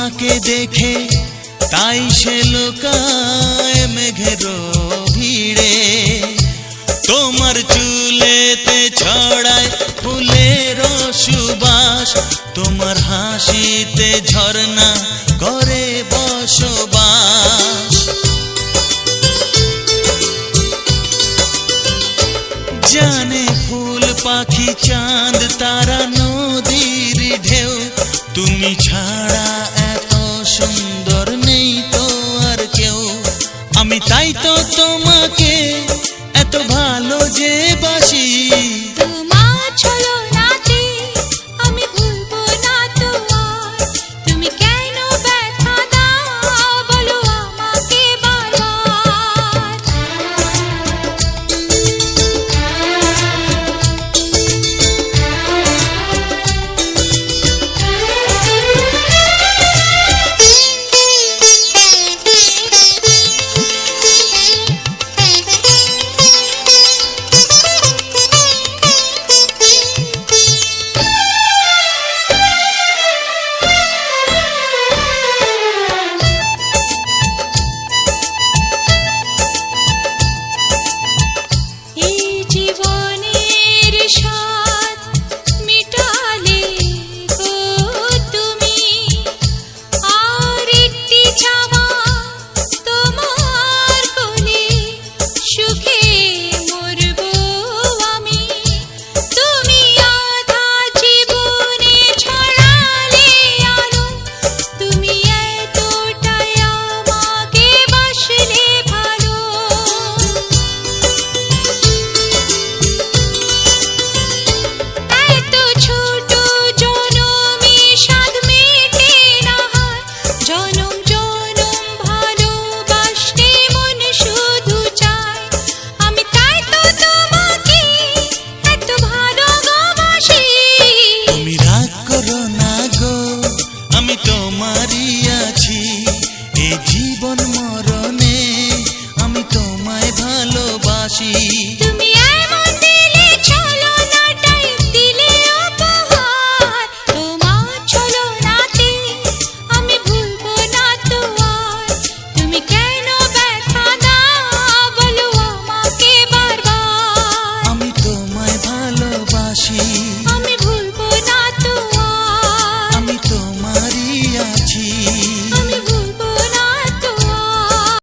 তোমাকে দেখে তাই সে লোকায় মেঘের ভিড়ে, তোমার চুলেতে ছড়ায় ফুলের সুবাস, তোমার হাসিতে ঝর্ণা করে বসবাস। জানে ফুল পাখি চাঁদ তারা নদীর ঢেউ, তুমি ছাড়া এত সুন্দর নেই তো আর কেউ। আমি তাই তো তোমাকে এত ভালো যে বাসি। তোমার ছলনাতে আমি ভুলবো না তোমার, তুমি কেন ব্যথা দাও বলো আমাকে বারবার। আমি তোমারই আছি।